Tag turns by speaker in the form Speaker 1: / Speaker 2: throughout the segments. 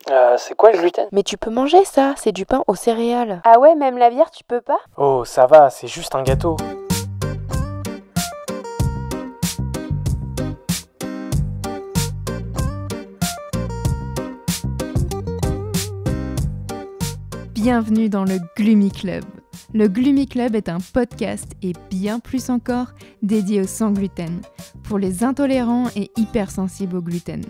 Speaker 1: C'est quoi le gluten?
Speaker 2: Mais tu peux manger ça, c'est du pain aux céréales.
Speaker 3: Ah ouais, même la bière, tu peux pas?
Speaker 1: Oh, ça va, c'est juste un gâteau.
Speaker 4: Bienvenue dans le Gloomy Club. Le Gloomy Club est un podcast et bien plus encore dédié au sans gluten, pour les intolérants et hypersensibles au gluten,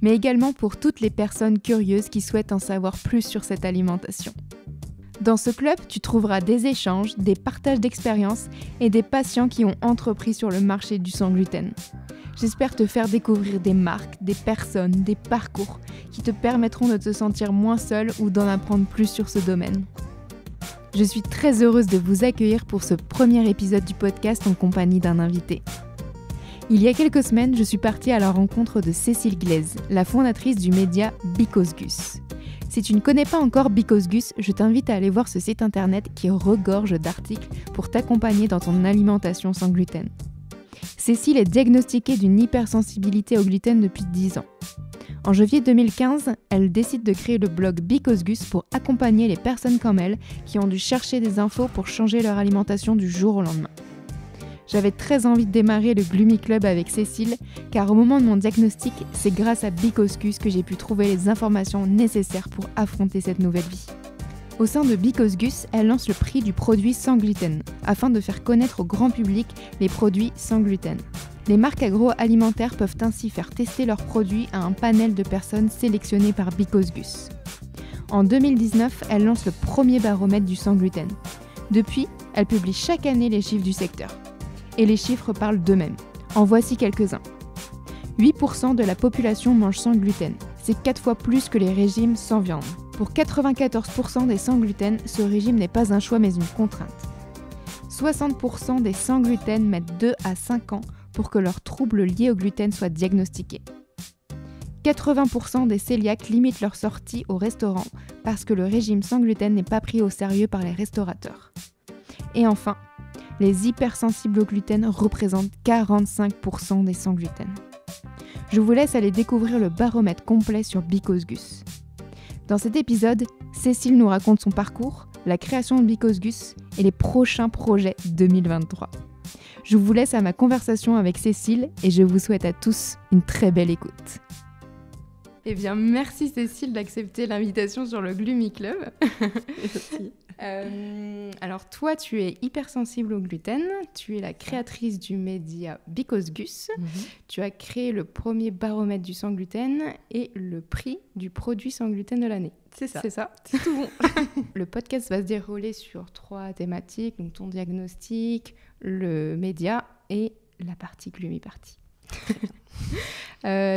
Speaker 4: mais également pour toutes les personnes curieuses qui souhaitent en savoir plus sur cette alimentation. Dans ce club, tu trouveras des échanges, des partages d'expériences et des patients qui ont entrepris sur le marché du sans gluten. J'espère te faire découvrir des marques, des personnes, des parcours qui te permettront de te sentir moins seul ou d'en apprendre plus sur ce domaine. Je suis très heureuse de vous accueillir pour ce premier épisode du podcast en compagnie d'un invité. Il y a quelques semaines, je suis partie à la rencontre de Cécile Glaise, la fondatrice du média Because Gus. Si tu ne connais pas encore Because Gus, je t'invite à aller voir ce site internet qui regorge d'articles pour t'accompagner dans ton alimentation sans gluten. Cécile est diagnostiquée d'une hypersensibilité au gluten depuis 10 ans. En janvier 2015, elle décide de créer le blog Because Gus pour accompagner les personnes comme elle qui ont dû chercher des infos pour changer leur alimentation du jour au lendemain. J'avais très envie de démarrer le Gloomy Club avec Cécile, car au moment de mon diagnostic, c'est grâce à Because Gus que j'ai pu trouver les informations nécessaires pour affronter cette nouvelle vie. Au sein de Because Gus, elle lance le prix du produit sans gluten, afin de faire connaître au grand public les produits sans gluten. Les marques agroalimentaires peuvent ainsi faire tester leurs produits à un panel de personnes sélectionnées par Because Gus. En 2019, elle lance le premier baromètre du sans gluten. Depuis, elle publie chaque année les chiffres du secteur. Et les chiffres parlent d'eux-mêmes. En voici quelques-uns. 8% de la population mange sans gluten. C'est 4 fois plus que les régimes sans viande. Pour 94% des sans gluten, ce régime n'est pas un choix mais une contrainte. 60% des sans gluten mettent 2 à 5 ans pour que leurs troubles liés au gluten soient diagnostiqués. 80% des cœliaques limitent leur sortie au restaurant parce que le régime sans gluten n'est pas pris au sérieux par les restaurateurs. Et enfin, les hypersensibles au gluten représentent 45% des sans gluten. Je vous laisse aller découvrir le baromètre complet sur Because Gus. Dans cet épisode, Cécile nous raconte son parcours, la création de Because Gus et les prochains projets 2023. Je vous laisse à ma conversation avec Cécile et je vous souhaite à tous une très belle écoute. Eh bien, merci Cécile d'accepter l'invitation sur le Gloomy Club.
Speaker 1: Merci.
Speaker 4: Alors toi, tu es hypersensible au gluten, tu es la créatrice du média Because Gus, tu as créé le premier baromètre du sans gluten et le prix du produit sans gluten de l'année.
Speaker 1: C'est ça.
Speaker 4: C'est tout bon. Le podcast va se dérouler sur 3 thématiques, donc ton diagnostic, le média et la partie Gloomy Party.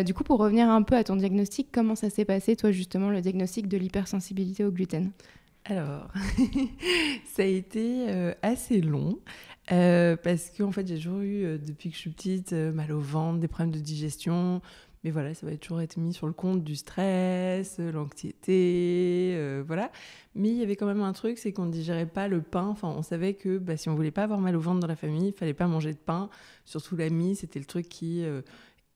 Speaker 4: Du coup, pour revenir un peu à ton diagnostic, comment ça s'est passé, toi, justement, le diagnostic de l'hypersensibilité au gluten ?
Speaker 5: Alors, ça a été assez long parce qu'en fait, j'ai toujours eu, depuis que je suis petite, mal au ventre, des problèmes de digestion. Mais voilà, ça va toujours être mis sur le compte du stress, l'anxiété, voilà. Mais il y avait quand même un truc, c'est qu'on ne digérait pas le pain. Enfin, on savait que si on ne voulait pas avoir mal au ventre dans la famille, il ne fallait pas manger de pain. Surtout la mie, c'était le truc qui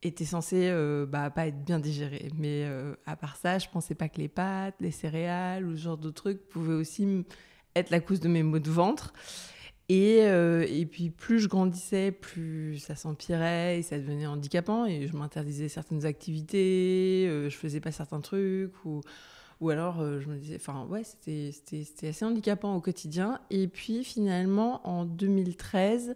Speaker 5: était censé pas être bien digéré. Mais à part ça, je ne pensais pas que les pâtes, les céréales ou ce genre de trucs pouvaient aussi être la cause de mes maux de ventre. Et puis plus je grandissais, plus ça s'empirait et ça devenait handicapant et je m'interdisais certaines activités, je faisais pas certains trucs ou alors je me disais, enfin ouais, c'était assez handicapant au quotidien. Et puis finalement en 2013,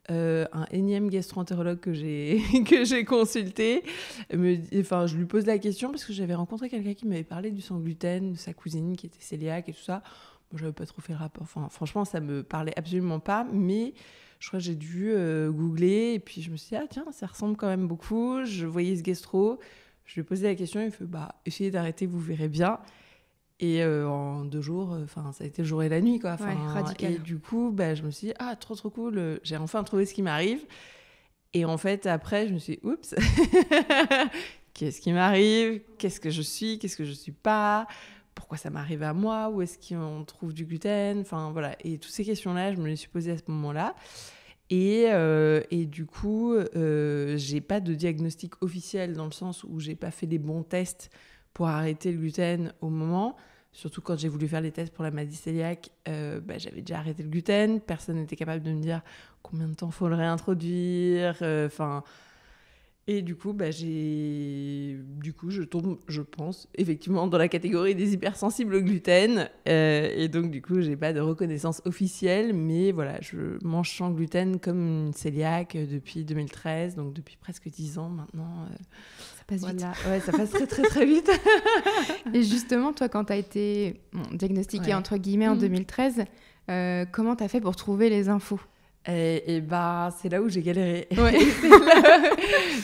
Speaker 5: un énième gastro-entérologue que j'ai consulté, je lui pose la question parce que j'avais rencontré quelqu'un qui m'avait parlé du sans gluten, de sa cousine qui était cœliaque et tout ça. Moi, j'avais pas trop fait le rapport. Enfin, franchement, ça me parlait absolument pas. Mais je crois que j'ai dû googler. Et puis, je me suis dit, ah tiens, ça ressemble quand même beaucoup. Je voyais ce gastro. Je lui ai posé la question. Il me fait, essayez d'arrêter, vous verrez bien. Et en 2 jours, ça a été le jour et la nuit, quoi.
Speaker 4: Ouais, radical.
Speaker 5: Et du coup, je me suis dit, ah, trop cool. J'ai enfin trouvé ce qui m'arrive. Et en fait, après, je me suis dit, oups, qu'est-ce qui m'arrive ? Qu'est-ce que je suis ? Qu'est-ce que je suis pas ? Pourquoi ça m'arrive à moi ? Où est-ce qu'on trouve du gluten ? Enfin, voilà. Et toutes ces questions-là, je me les suis posées à ce moment-là. Et du coup, j'ai pas de diagnostic officiel dans le sens où j'ai pas fait les bons tests pour arrêter le gluten au moment. Surtout quand j'ai voulu faire les tests pour la maladie cœliaque, j'avais déjà arrêté le gluten. Personne n'était capable de me dire combien de temps il faut le réintroduire. Et du coup, je tombe, je pense, effectivement dans la catégorie des hypersensibles au gluten. Et donc, du coup, j'ai pas de reconnaissance officielle. Mais voilà, je mange sans gluten comme une cœliaque depuis 2013. Donc, depuis presque 10 ans maintenant.
Speaker 4: Ça passe vite.
Speaker 5: Ouais, ça passe très, très, très vite.
Speaker 4: Et justement, toi, quand tu as été diagnostiquée, entre guillemets, en 2013, comment tu as fait pour trouver les infos ?
Speaker 5: Et c'est là où j'ai galéré.
Speaker 4: Ouais.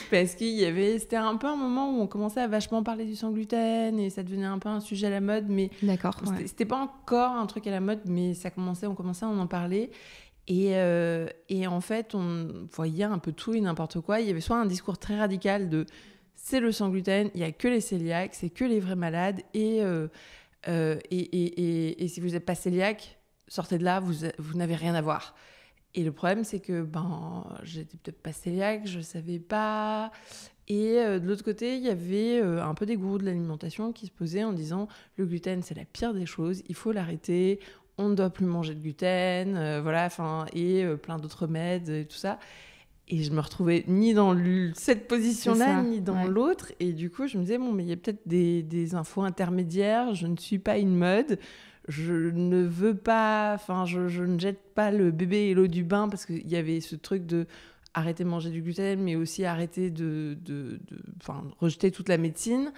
Speaker 5: Parce c'était un peu un moment où on commençait à vachement parler du sans gluten et ça devenait un peu un sujet à la mode. Mais
Speaker 4: d'accord.
Speaker 5: C'était pas encore un truc à la mode, mais on commençait à en parler. Et en fait, on voyait un peu tout et n'importe quoi. Il y avait soit un discours très radical de c'est le sans gluten, il n'y a que les cœliaques, c'est que les vrais malades. Et si vous n'êtes pas cœliaque, sortez de là, vous n'avez rien à voir. Et le problème, c'est que j'étais peut-être pas cœliaque, je savais pas. Et de l'autre côté, il y avait un peu des gourous de l'alimentation qui se posaient en disant le gluten, c'est la pire des choses, il faut l'arrêter, on ne doit plus manger de gluten, plein d'autres remèdes et tout ça. Et je me retrouvais ni dans cette position-là, ni dans l'autre. Et du coup, je me disais, mais il y a peut-être des infos intermédiaires, je ne suis pas une mode. Je ne veux pas, je ne jette pas le bébé et l'eau du bain parce qu'il y avait ce truc de arrêter de manger du gluten, mais aussi arrêter de rejeter toute la médecine.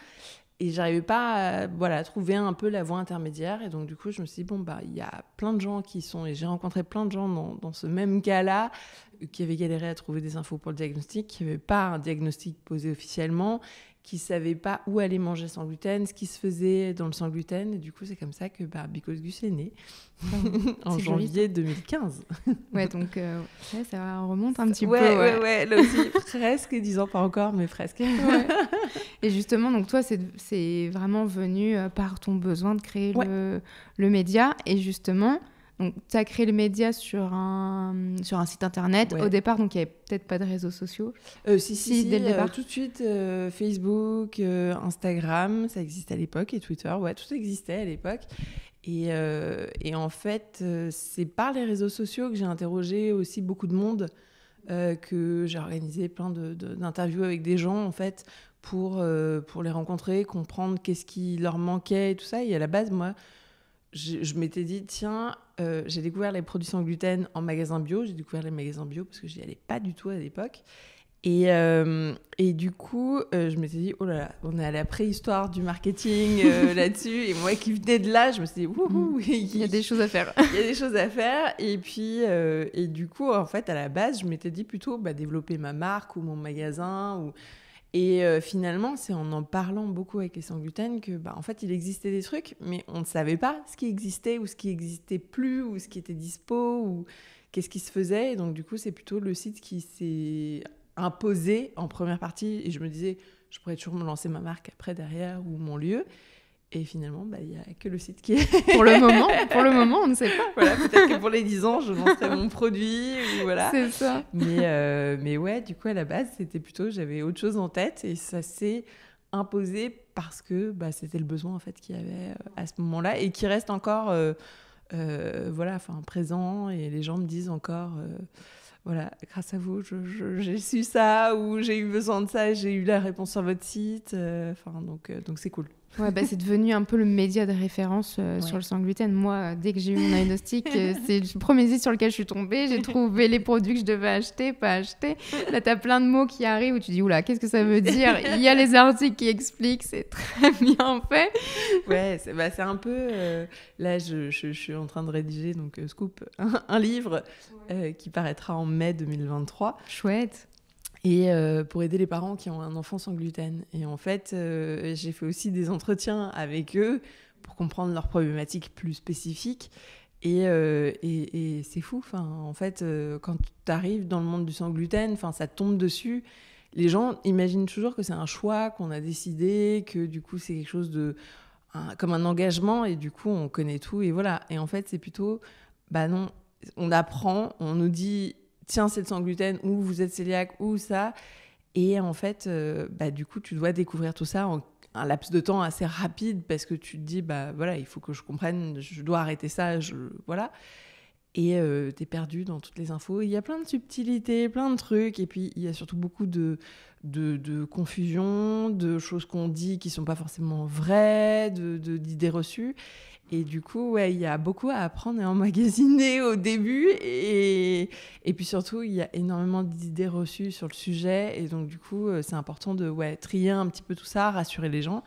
Speaker 5: Et j'arrivais pas à trouver un peu la voie intermédiaire. Et donc, du coup, je me suis dit, il y a plein de gens et j'ai rencontré plein de gens dans ce même cas-là, qui avaient galéré à trouver des infos pour le diagnostic, qui n'avaient pas un diagnostic posé officiellement, qui ne savaient pas où aller manger sans gluten, ce qui se faisait dans le sans gluten. Et du coup, c'est comme ça que Because Gus est né, en janvier 2015.
Speaker 4: Ouais, donc ça remonte un petit peu.
Speaker 5: Ouais, là aussi, presque 10 ans, pas encore, mais presque.
Speaker 4: Ouais. Et justement, donc toi, c'est vraiment venu par ton besoin de créer le média. Et justement, tu as créé le média sur un site internet. Au départ, donc il n'y avait peut-être pas de réseaux sociaux.
Speaker 5: Si,
Speaker 4: dès le départ.
Speaker 5: Tout de suite, Facebook, Instagram, ça existait à l'époque, et Twitter, tout existait à l'époque. Et en fait, c'est par les réseaux sociaux que j'ai interrogé aussi beaucoup de monde, que j'ai organisé plein d'interviews avec des gens, en fait, pour les rencontrer, comprendre qu'est-ce qui leur manquait et tout ça. Et à la base, moi, je m'étais dit, tiens, j'ai découvert les produits sans gluten en magasin bio. J'ai découvert les magasins bio parce que je n'y allais pas du tout à l'époque. Et du coup, je m'étais dit, oh là là, on est à la préhistoire du marketing là-dessus. Et moi qui venais de là, je me suis dit, wouhou,
Speaker 4: il y a des choses à faire.
Speaker 5: Il y a des choses à faire. Et puis, et du coup, en fait, à la base, je m'étais dit plutôt développer ma marque ou mon magasin. Et finalement, c'est en parlant beaucoup avec les sans gluten que, en fait, il existait des trucs, mais on ne savait pas ce qui existait ou ce qui n'existait plus ou ce qui était dispo ou qu'est-ce qui se faisait. Et donc, du coup, c'est plutôt le site qui s'est imposé en première partie. Et je me disais, je pourrais toujours me lancer ma marque après, derrière, ou mon lieu. Et finalement, il n'y a que le site qui est...
Speaker 4: Pour le moment, on ne sait pas.
Speaker 5: Voilà, peut-être que pour les 10 ans, je lancerai mon produit. Ou voilà.
Speaker 4: C'est ça.
Speaker 5: Mais ouais, du coup, à la base, c'était plutôt... J'avais autre chose en tête et ça s'est imposé parce que c'était le besoin, en fait, qu'il y avait à ce moment-là et qui reste encore présent. Et les gens me disent encore... grâce à vous, j'ai su ça ou j'ai eu besoin de ça et j'ai eu la réponse sur votre site. Donc c'est cool.
Speaker 4: Ouais, c'est devenu un peu le média de référence sur le sans gluten. Moi, dès que j'ai eu mon diagnostic, c'est le premier site sur lequel je suis tombée. J'ai trouvé les produits que je devais acheter, pas acheter. Là, tu as plein de mots qui arrivent où tu dis, oula, qu'est-ce que ça veut dire ? Il y a les articles qui expliquent, c'est très bien fait.
Speaker 5: Ouais, c'est un peu... là, je suis en train de rédiger, donc Scoop, un livre qui paraîtra en mai 2023.
Speaker 4: Chouette.
Speaker 5: Et pour aider les parents qui ont un enfant sans gluten. Et en fait, j'ai fait aussi des entretiens avec eux pour comprendre leurs problématiques plus spécifiques. Et c'est fou. En fait, quand tu arrives dans le monde du sans gluten, ça te tombe dessus. Les gens imaginent toujours que c'est un choix qu'on a décidé, que du coup, c'est quelque chose comme un engagement. Et du coup, on connaît tout. Et voilà. Et en fait, c'est plutôt... non, on apprend, on nous dit... tiens, c'est le sans gluten, ou vous êtes cœliaque, ou ça. Et en fait, du coup, tu dois découvrir tout ça un laps de temps assez rapide parce que tu te dis, voilà, il faut que je comprenne, je dois arrêter ça, voilà. Et t'es perdu dans toutes les infos. Il y a plein de subtilités, plein de trucs. Et puis, il y a surtout beaucoup de confusion, de choses qu'on dit qui sont pas forcément vraies, d'idées reçues. Et du coup, ouais, il y a beaucoup à apprendre et emmagasiner au début. Et puis surtout, il y a énormément d'idées reçues sur le sujet. Et donc, du coup, c'est important de trier un petit peu tout ça, rassurer les gens,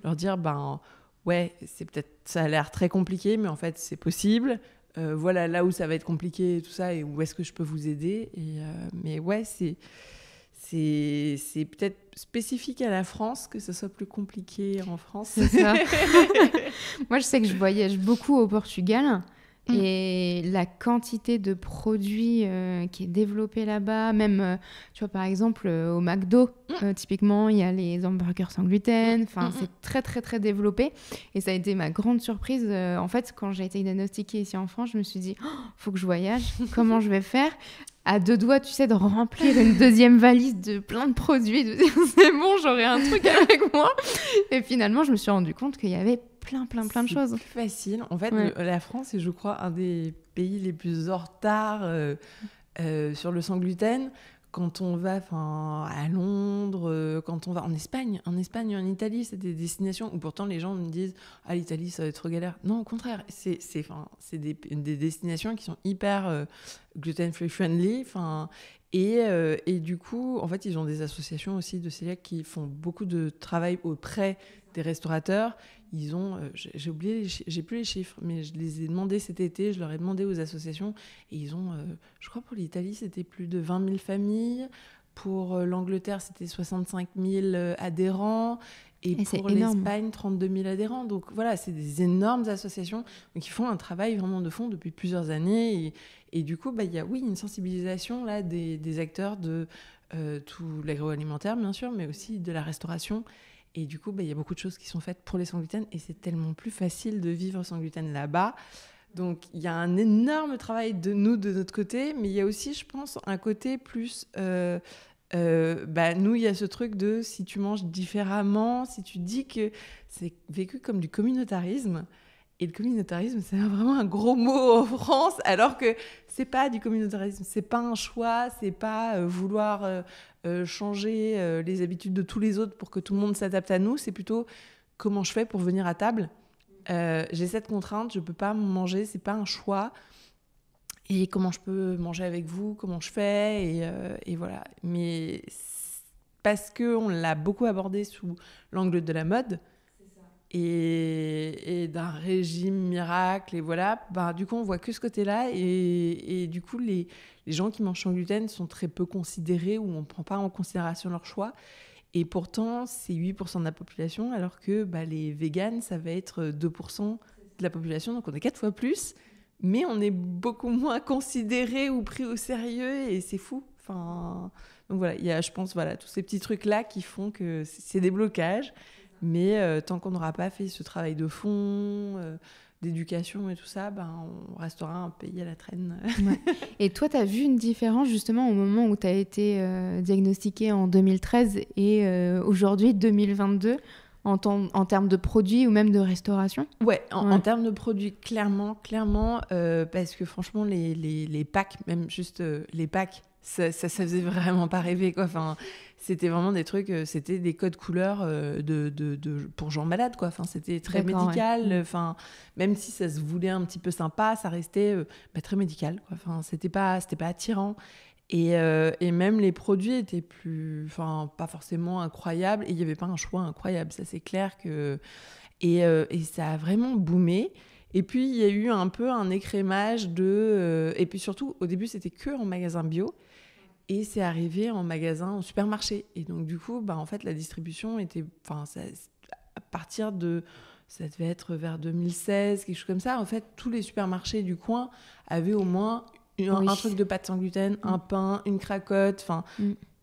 Speaker 5: leur dire, ouais, ça a l'air très compliqué, mais en fait, c'est possible. Voilà là où ça va être compliqué et tout ça, et où est-ce que je peux vous aider. Mais ouais, c'est peut-être spécifique à la France que ce soit plus compliqué en France.
Speaker 4: C'est ça. Moi, je sais que je voyage beaucoup au Portugal. Et la quantité de produits qui est développée là-bas, même, tu vois, par exemple, au McDo, typiquement, il y a les hamburgers sans gluten. Enfin, c'est très, très, très développé. Et ça a été ma grande surprise. En fait, quand j'ai été diagnostiquée ici en France, je me suis dit, faut que je voyage. Comment je vais faire ? À deux doigts, tu sais, de remplir une deuxième valise de plein de produits, de dire, c'est bon, j'aurai un truc avec moi. Et finalement, je me suis rendu compte qu'il y avait plein de choses.
Speaker 5: C'est plus facile. En fait, la France est, je crois, un des pays les plus en retard sur le sans gluten. Quand on va à Londres, quand on va en Espagne et en Italie, c'est des destinations où pourtant les gens me disent « Ah, l'Italie, ça va être trop galère ». Non, au contraire, c'est des destinations qui sont hyper gluten-free friendly. Et du coup, en fait, ils ont des associations aussi de cœliaques qui font beaucoup de travail auprès des restaurateurs. Ils ont, j'ai oublié, j'ai plus les chiffres, mais je les ai demandés cet été, je leur ai demandé aux associations, et ils ont, je crois pour l'Italie, c'était plus de 20 000 familles, pour l'Angleterre, c'était 65 000 adhérents, et pour l'Espagne, 32 000 adhérents. Donc voilà, c'est des énormes associations qui font un travail vraiment de fond depuis plusieurs années, et du coup, il y a une sensibilisation là, des acteurs de tout l'agroalimentaire, bien sûr, mais aussi de la restauration. Et du coup, il y a beaucoup de choses qui sont faites pour les sans gluten, et c'est tellement plus facile de vivre sans gluten là-bas. Donc, il y a un énorme travail de notre côté, mais il y a aussi, je pense, un côté plus... nous, il y a ce truc de si tu manges différemment, si tu dis que c'est vécu comme du communautarisme. Et le communautarisme, c'est vraiment un gros mot en France, alors que c'est pas du communautarisme, c'est pas un choix, c'est pas vouloir changer les habitudes de tous les autres pour que tout le monde s'adapte à nous, c'est plutôt comment je fais pour venir à table. J'ai cette contrainte, je peux pas manger, c'est pas un choix. Et comment je peux manger avec vous, comment je fais, et voilà. Mais parce qu'on l'a beaucoup abordé sous l'angle de la mode, et d'un régime miracle, et voilà, du coup on voit que ce côté-là, et du coup les gens qui mangent sans gluten sont très peu considérés, ou on ne prend pas en considération leur choix, et pourtant c'est 8% de la population, alors que les véganes ça va être 2% de la population, donc on est 4 fois plus, mais on est beaucoup moins considérés ou pris au sérieux, et c'est fou. Donc voilà, il y a, je pense, tous ces petits trucs-là qui font que c'est des blocages. Mais tant qu'on n'aura pas fait ce travail de fond, d'éducation et tout ça, on restera un pays à la traîne.
Speaker 4: Ouais. Et toi, tu as vu une différence justement au moment où tu as été diagnostiquée en 2013 et aujourd'hui, 2022, en termes de produits ou même de restauration ?
Speaker 5: Ouais, en termes de produits, clairement, parce que franchement, les packs, même juste les packs, ça faisait vraiment pas rêver, quoi. C'était vraiment des trucs, c'était des codes couleurs pour gens malades, quoi. C'était très médical. Ouais. Même si ça se voulait un petit peu sympa, ça restait très médical, quoi. C'était pas attirant. Et même les produits étaient pas forcément incroyables. Et il n'y avait pas un choix incroyable, ça c'est clair que... Et ça a vraiment boomé. Et puis il y a eu un peu un écrémage et puis surtout, au début, c'était que en magasin bio. Et c'est arrivé en magasin, au supermarché. Et donc, du coup, en fait, la distribution était... à partir de... Ça devait être vers 2016, quelque chose comme ça. En fait, tous les supermarchés du coin avaient au moins un truc de pâte sans gluten, un pain, une cracotte,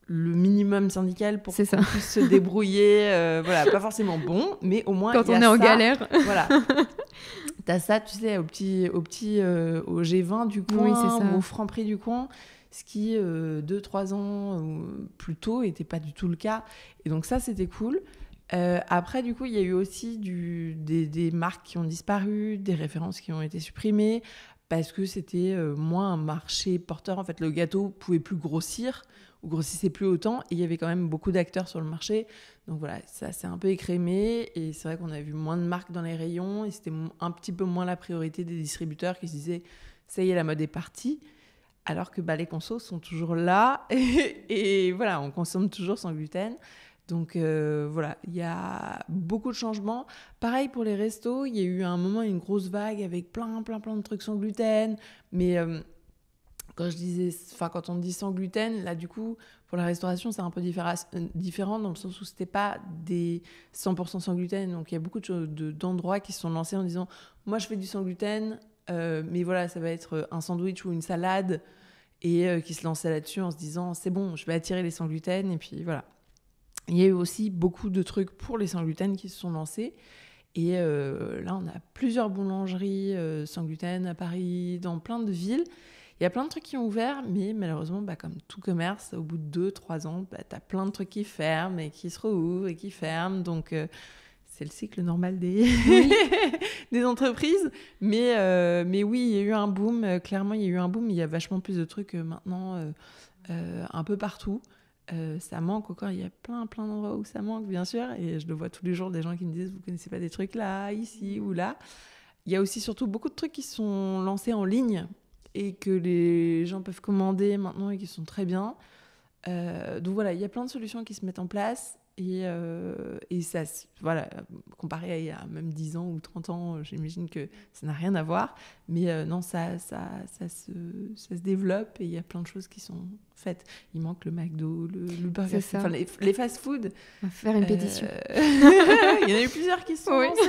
Speaker 5: le minimum syndical pour qu'on puisse se débrouiller. Pas forcément bon, mais au moins,
Speaker 4: quand on est en galère.
Speaker 5: Voilà. T'as ça, tu sais, au G20 du coin, ou au Franprix du coin, ce qui, 2-3 ans plus tôt, n'était pas du tout le cas. Et donc ça, c'était cool. Après, du coup, il y a eu aussi des marques qui ont disparu, des références qui ont été supprimées, parce que c'était moins un marché porteur. En fait, le gâteau pouvait plus grossir, ou grossissait plus autant, et il y avait quand même beaucoup d'acteurs sur le marché. Donc voilà, ça s'est un peu écrémé, et c'est vrai qu'on a vu moins de marques dans les rayons, et c'était un petit peu moins la priorité des distributeurs qui se disaient « ça y est, la mode est partie ». Alors que les consos sont toujours là, et voilà, on consomme toujours sans gluten. Donc voilà, il y a beaucoup de changements. Pareil pour les restos, il y a eu à un moment une grosse vague avec plein de trucs sans gluten. Mais quand on dit sans gluten, là du coup, pour la restauration, c'est un peu différent dans le sens où c'était pas des 100% sans gluten. Donc il y a beaucoup d'endroits qui se sont lancés en disant « moi je fais du sans gluten, mais voilà, ça va être un sandwich ou une salade » et qui se lançaient là-dessus en se disant « c'est bon, je vais attirer les sans gluten » et puis voilà. Il y a eu aussi beaucoup de trucs pour les sans gluten qui se sont lancés. Et là, on a plusieurs boulangeries sans gluten à Paris, dans plein de villes. Il y a plein de trucs qui ont ouvert, mais malheureusement, comme tout commerce, au bout de 2-3 ans, tu as plein de trucs qui ferment et qui se rouvrent et qui ferment. Donc, c'est le cycle normal des entreprises. Mais oui, il y a eu un boom. Clairement, il y a eu un boom. Il y a vachement plus de trucs maintenant un peu partout. Ça manque encore, il y a plein d'endroits où ça manque, bien sûr, et je le vois tous les jours, des gens qui me disent « vous connaissez pas des trucs là, ici ou là ». Il y a aussi surtout beaucoup de trucs qui sont lancés en ligne et que les gens peuvent commander maintenant et qui sont très bien. Donc voilà, il y a plein de solutions qui se mettent en place et ça, voilà, comparé à il y a même 10 ans ou 30 ans, j'imagine que ça n'a rien à voir. Mais non, ça se développe et il y a plein de choses qui sont faites. Il manque le McDo, le Burger King, enfin les fast-food.
Speaker 4: On va faire une pétition.
Speaker 5: Il y en a eu plusieurs qui se sont lancés,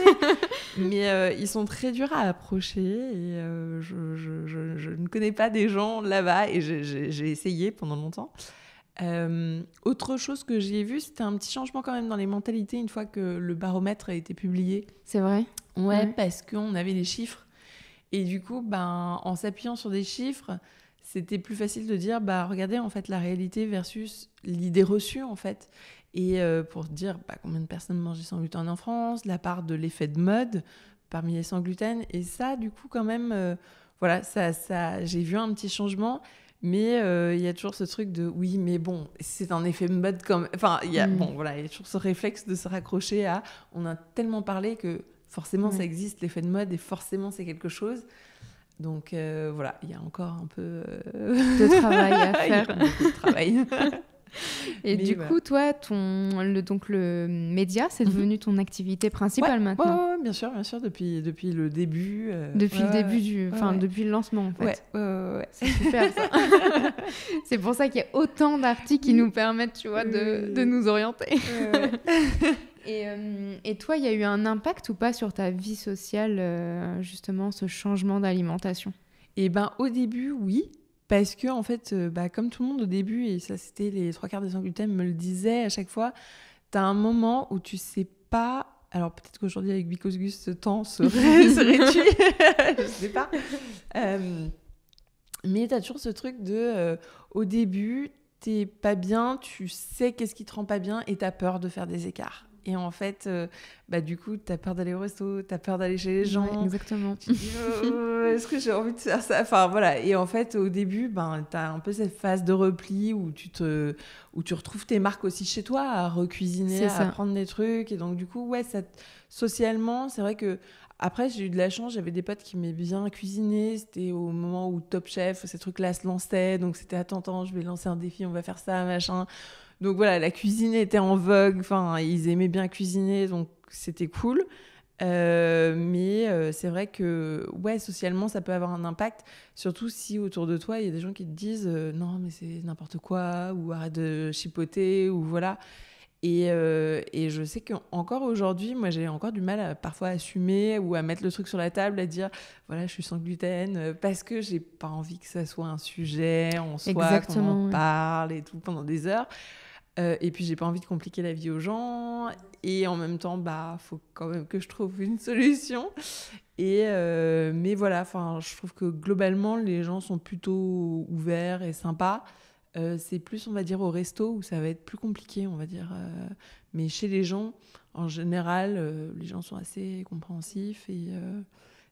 Speaker 5: mais ils sont très durs à approcher et je ne connais pas des gens là-bas et j'ai essayé pendant longtemps. Autre chose que j'ai vu, c'était un petit changement quand même dans les mentalités une fois que le baromètre a été publié.
Speaker 4: C'est vrai ?
Speaker 5: Ouais, parce qu'on avait les chiffres. Et du coup, en s'appuyant sur des chiffres, c'était plus facile de dire, regardez en fait la réalité versus l'idée reçue en fait. Et pour dire combien de personnes mangent sans gluten en France, la part de l'effet de mode parmi les sans gluten. Et ça, du coup, quand même, voilà, ça, j'ai vu un petit changement. Mais il y a toujours ce truc de oui, mais bon, c'est un effet mode comme. Enfin, il y a toujours ce réflexe de se raccrocher à. On a tellement parlé que forcément ça existe, l'effet de mode, et forcément c'est quelque chose. Donc voilà, il y a encore un peu
Speaker 4: de travail à faire.
Speaker 5: Il y a beaucoup de travail.
Speaker 4: Et du coup, toi, le média, c'est devenu ton activité principale maintenant.
Speaker 5: Ouais, bien sûr, depuis le début.
Speaker 4: Depuis le début depuis le lancement, en fait.
Speaker 5: Ouais.
Speaker 4: C'est super, ça. C'est pour ça qu'il y a autant d'articles qui nous permettent, tu vois, de nous orienter. Et toi, il y a eu un impact ou pas sur ta vie sociale, justement, ce changement d'alimentation ?
Speaker 5: Et au début, oui. Parce que, en fait, comme tout le monde au début, et ça, c'était les 3/4 des sans gluten me le disaient à chaque fois, t'as un moment où tu sais pas. Alors, peut-être qu'aujourd'hui, avec Because Gus, ce temps serait réduit. Je sais pas. Mais t'as toujours ce truc de. Au début, t'es pas bien, tu sais qu'est-ce qui te rend pas bien et t'as peur de faire des écarts. Et en fait, du coup, t'as peur d'aller au resto, t'as peur d'aller chez les gens.
Speaker 4: Ouais, exactement.
Speaker 5: Tu te dis, est-ce que j'ai envie de faire ça ? Enfin, voilà. Et en fait, au début, t'as un peu cette phase de repli où tu retrouves tes marques aussi chez toi, à recuisiner, à apprendre des trucs. Et donc, du coup, socialement, c'est vrai que après, j'ai eu de la chance. J'avais des potes qui m'aimaient bien cuisiner. C'était au moment où Top Chef, ces trucs-là se lançaient. Donc, c'était attends, je vais lancer un défi, on va faire ça, machin. Donc voilà, la cuisine était en vogue, enfin, ils aimaient bien cuisiner, donc c'était cool. Mais c'est vrai que, socialement, ça peut avoir un impact, surtout si autour de toi, il y a des gens qui te disent non, mais c'est n'importe quoi, ou arrête de chipoter, ou voilà. Et je sais qu'encore aujourd'hui, moi, j'ai encore du mal à parfois assumer ou à mettre le truc sur la table, à dire voilà, je suis sans gluten, parce que j'ai pas envie que ça soit un sujet en soi, qu'on en parle et tout pendant des heures. Et puis j'ai pas envie de compliquer la vie aux gens et en même temps faut quand même que je trouve une solution mais voilà, enfin je trouve que globalement les gens sont plutôt ouverts et sympas C'est plus, on va dire, au resto où ça va être plus compliqué, on va dire. Mais chez les gens, en général, les gens sont assez compréhensifs et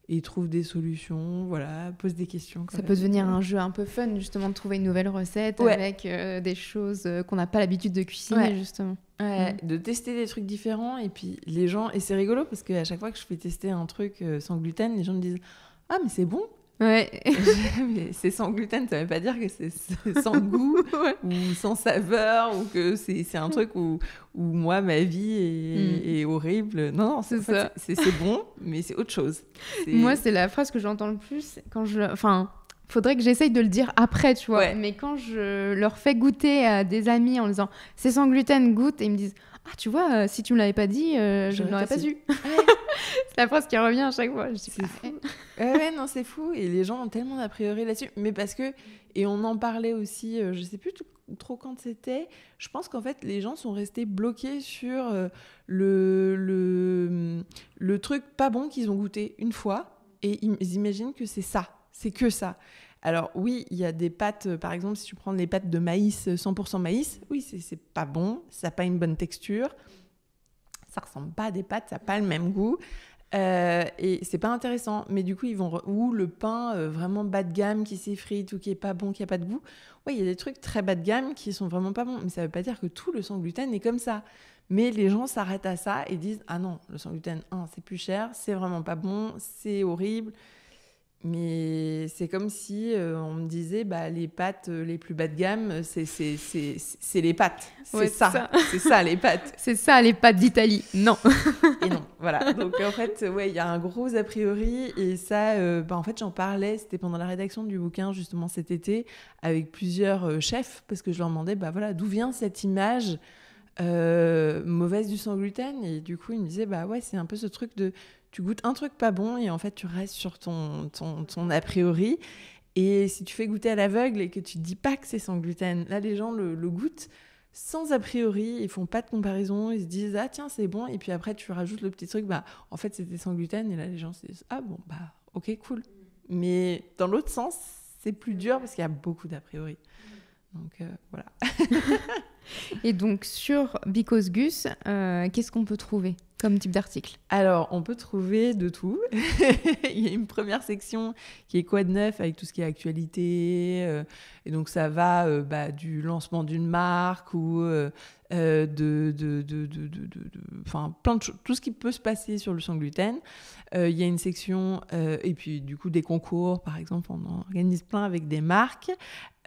Speaker 5: ils trouvent des solutions, voilà, posent des questions.
Speaker 4: Ça peut devenir un jeu un peu fun, justement, de trouver une nouvelle recette avec des choses qu'on n'a pas l'habitude de cuisiner, justement.
Speaker 5: Ouais, de tester des trucs différents. Et puis, les gens... Et c'est rigolo parce qu'à chaque fois que je fais tester un truc sans gluten, les gens me disent « Ah, mais c'est bon !»
Speaker 4: Ouais.
Speaker 5: Mais c'est sans gluten, ça veut pas dire que c'est sans goût ou sans saveur ou que c'est un truc où moi ma vie est horrible. Non, c'est ça. C'est bon, mais c'est autre chose.
Speaker 4: Moi, c'est la phrase que j'entends le plus quand faudrait que j'essaye de le dire après, tu vois. Ouais. Mais quand je leur fais goûter à des amis en disant c'est sans gluten, goûte, et ils me disent ah, tu vois, si tu me l'avais pas dit, je ne l'aurais pas su. C'est la phrase qui revient à chaque fois. Je dis,
Speaker 5: c'est fou. Ouais, non, c'est fou. Et les gens ont tellement d'a priori là-dessus. Mais parce que, et on en parlait aussi, je sais plus trop quand c'était, je pense qu'en fait, les gens sont restés bloqués sur le truc pas bon qu'ils ont goûté une fois. Et ils imaginent que c'est ça. C'est que ça. Alors oui, il y a des pâtes, par exemple, si tu prends les pâtes de maïs, 100% maïs, oui, c'est pas bon, ça n'a pas une bonne texture, ça ressemble pas à des pâtes, ça n'a pas le même goût, et c'est pas intéressant. Mais du coup, ils vont... Ou le pain vraiment bas de gamme qui s'effrite ou qui est pas bon, qui a pas de goût. Oui, il y a des trucs très bas de gamme qui sont vraiment pas bons, mais ça veut pas dire que tout le sans gluten est comme ça. Mais les gens s'arrêtent à ça et disent « Ah non, le sans gluten, c'est plus cher, c'est vraiment pas bon, c'est horrible ». Mais c'est comme si on me disait les pâtes les plus bas de gamme, c'est les pâtes. C'est ça. C'est ça, les pâtes.
Speaker 4: C'est ça, les pâtes d'Italie. Non.
Speaker 5: Et non, voilà. Donc en fait, il y a un gros a priori. Et ça, en fait, j'en parlais, c'était pendant la rédaction du bouquin, justement cet été, avec plusieurs chefs, parce que je leur demandais, d'où vient cette image mauvaise du sans gluten. Et du coup, ils me disaient, c'est un peu ce truc de... Tu goûtes un truc pas bon et en fait, tu restes sur ton a priori. Et si tu fais goûter à l'aveugle et que tu dis pas que c'est sans gluten, là, les gens le goûtent sans a priori. Ils font pas de comparaison. Ils se disent, ah tiens, c'est bon. Et puis après, tu rajoutes le petit truc, en fait, c'était sans gluten. Et là, les gens se disent, ah bon, ok, cool. Mais dans l'autre sens, c'est plus dur parce qu'il y a beaucoup d'a priori. Donc, voilà.
Speaker 4: Et donc, sur Because Gus, qu'est-ce qu'on peut trouver comme type d'article ?
Speaker 5: Alors, on peut trouver de tout. Il y a une première section qui est quoi de neuf avec tout ce qui est actualité. Et donc, ça va du lancement d'une marque ou plein de choses, tout ce qui peut se passer sur le sans gluten. Il y a une section, et puis du coup, des concours, par exemple, on en organise plein avec des marques.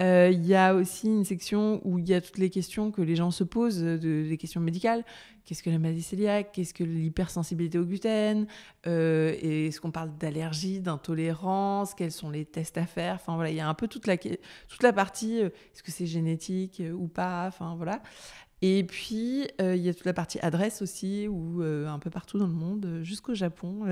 Speaker 5: Il y a aussi une section où il y a toutes les questions que les gens se posent, des questions médicales. Qu'est-ce que la maladie cœliaque ? Qu'est-ce que l'hypersensibilité au gluten ? Et est-ce qu'on parle d'allergie, d'intolérance ? Quels sont les tests à faire ? Enfin voilà, il y a un peu toute la partie, est-ce que c'est génétique ou pas ? Enfin voilà. Et puis, il y a toute la partie adresse aussi, où un peu partout dans le monde, jusqu'au Japon,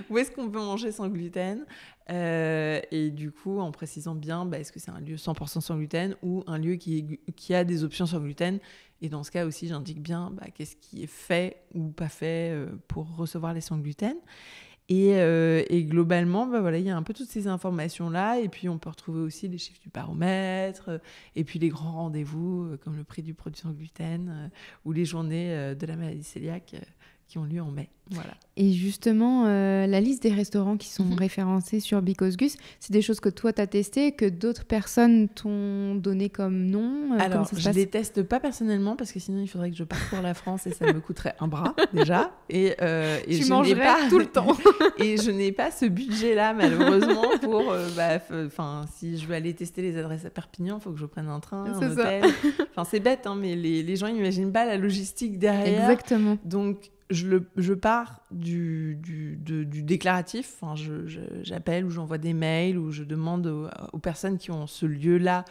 Speaker 5: où est-ce qu'on peut manger sans gluten ? Et du coup, en précisant bien, est-ce que c'est un lieu 100% sans gluten ou un lieu qui a des options sans gluten ? Et dans ce cas aussi, j'indique bien qu'est-ce qui est fait ou pas fait pour recevoir les sans gluten. Et globalement, il y a un peu toutes ces informations-là. Et puis, on peut retrouver aussi les chiffres du baromètre, et puis les grands rendez-vous, comme le prix du produit sans gluten, ou les journées de la maladie cœliaque qui ont lieu en mai. Voilà.
Speaker 4: Et justement, la liste des restaurants qui sont référencés sur Because Gus, c'est des choses que toi, tu as testées, que d'autres personnes t'ont donné comme nom.
Speaker 5: Alors, je ne les teste pas personnellement, parce que sinon, il faudrait que je parcours la France et ça me coûterait un bras, déjà. Et
Speaker 4: tu
Speaker 5: je
Speaker 4: mangerais pas tout le temps.
Speaker 5: Et je n'ai pas ce budget-là, malheureusement, pour... si je veux aller tester les adresses à Perpignan, il faut que je prenne un train, un hôtel. C'est bête, mais les gens n'imaginent pas la logistique derrière.
Speaker 4: Exactement.
Speaker 5: Donc, je pars du déclaratif. J'appelle ou j'envoie des mails ou je demande aux personnes qui ont ce lieu-là,